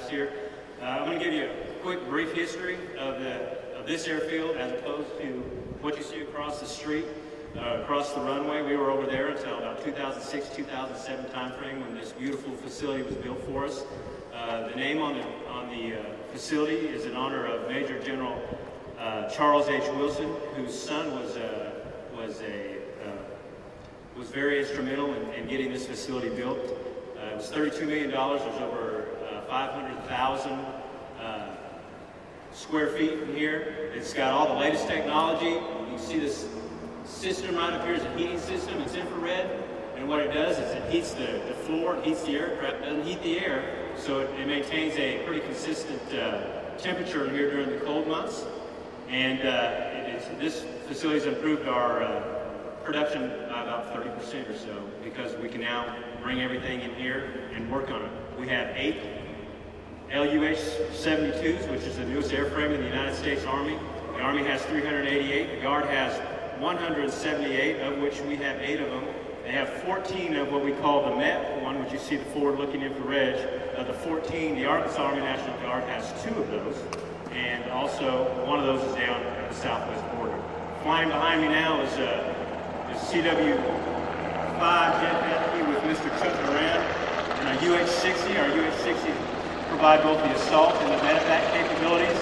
us here. I'm going to give you a quick, brief history of this airfield as opposed to what you see across the street, across the runway. We were over there until about 2006, 2007 timeframe when this beautiful facility was built for us. The name on the facility is in honor of Major General Charles H. Wilson, whose son was very instrumental in getting this facility built. It was $32 million. There's over 500,000 square feet in here. It's got all the latest technology. You can see this system right up here is a heating system. It's infrared, and what it does is it heats the floor, it heats the aircraft, doesn't heat the air, so it maintains a pretty consistent temperature in here during the cold months. And this facility has improved our production by about 30% or so, because we can now bring everything in here and work on it. We have 8 LUH-72s, which is the newest airframe in the United States Army. The Army has 388. The Guard has 178, of which we have 8 of them. They have 14 of what we call the MET, one which you see the forward-looking infrared. Of the 14, the Arkansas Army National Guard has 2 of those, and also one of those is down at the southwest border. Flying behind me now is CW-5 Jet Rescue with Mr. Chuck Moran and our UH-60. Our UH-60 provide both the assault and the medevac capabilities.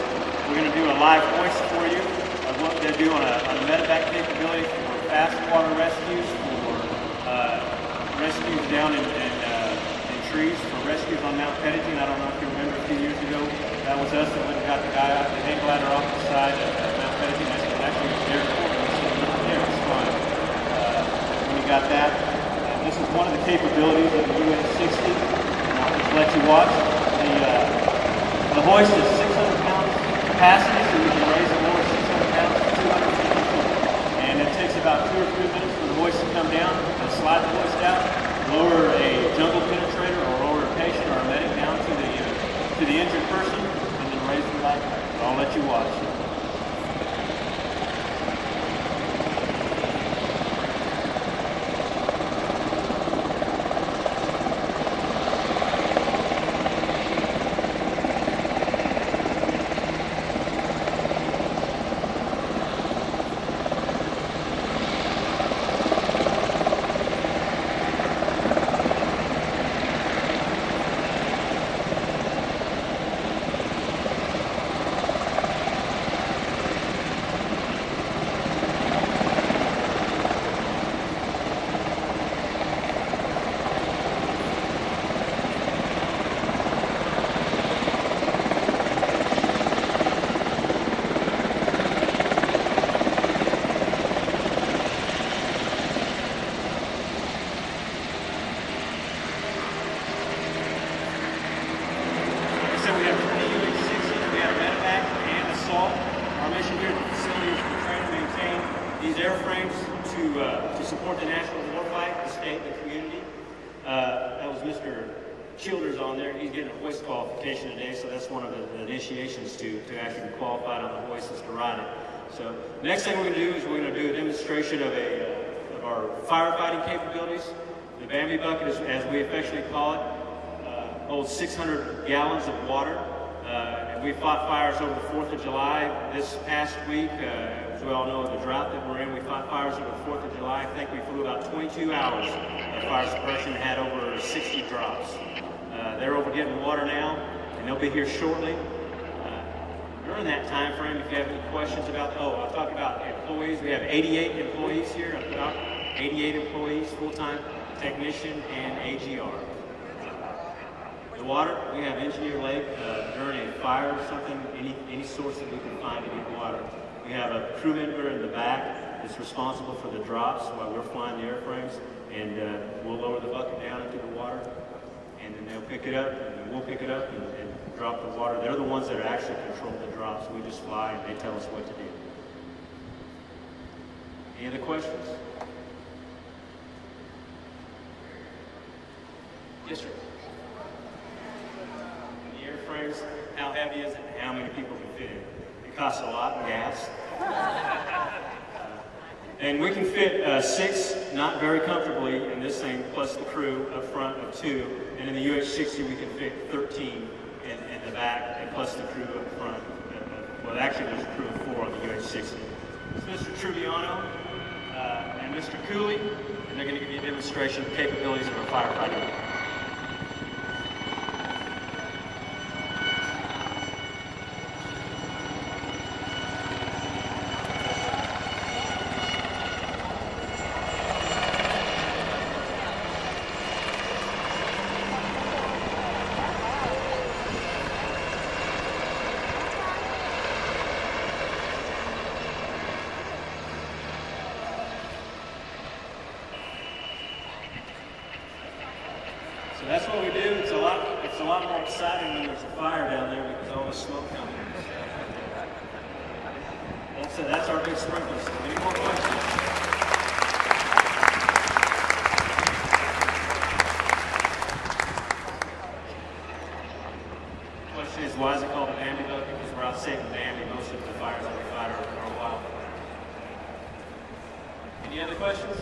We're going to do a live hoist for you of what they do on a medevac capability for fast water rescues, for rescues down in trees, for rescues on Mount Pettigene. I don't know if you remember a few years ago, that was us that went and got the guy out the hang glider off the side of Mount Pettigene. Actually, it was there before. It was fun. When we got that, and this is one of the capabilities of the UH-60. And I'll just let you watch. The hoist is 600 pounds capacity, so we can raise it lower 600 pounds to 250 feet. And it takes about 2 or 3 minutes for the hoist to come down, to slide the hoist out, lower a jungle penetrator or lower a patient or a medic down to the injured person, and then raise the life. So I'll let you watch. Our mission here at the facility is to train and maintain these airframes to support the national warfight, the state, and the community. That was Mr. Childers on there. He's getting a hoist qualification today, so that's one of the initiations to actually be qualified on the hoist is to ride it. So the next thing we're going to do is we're going to do a demonstration of our firefighting capabilities. The Bambi bucket, as we affectionately call it, holds 600 gallons of water. And we fought fires over the 4th of July. This past week, as we all know, the drought that we're in, we fought fires over the 4th of July. I think we flew about 22 hours of fire suppression, had over 60 drops. They're over getting water now, and they'll be here shortly. During that time frame, if you have any questions about, I'll talk about employees. We have 88 employees here, about 88 employees, full-time technician and AGR. The water, we have engineer lake during a fire or something, any source that we can find to get water. We have a crew member in the back that's responsible for the drops while we're flying the airframes, and we'll lower the bucket down into the water, and then they'll pick it up, and then we'll pick it up and drop the water. They're the ones that actually control the drops. We just fly and they tell us what to do. Any other questions? Yes, sir. The airframes, how heavy is it and how many people can fit in? It costs a lot of gas. And we can fit 6, not very comfortably, in this thing, plus the crew up front of 2. And in the UH-60, we can fit 13 in back, and plus the crew up front. Well, actually, there's a crew of 4 on the UH-60. It's Mr. Trubiano and Mr. Cooley, and they're going to give you a demonstration of capabilities of a firefighter. So that's what we do. It's a lot more exciting when there's a fire down there because all the smoke comes in. That's our big sprinkler system. Any more questions? The question is, why is it called an ambi boat? Because we're out saving the ambi. Most of the fires that we fight are wild. Any other questions?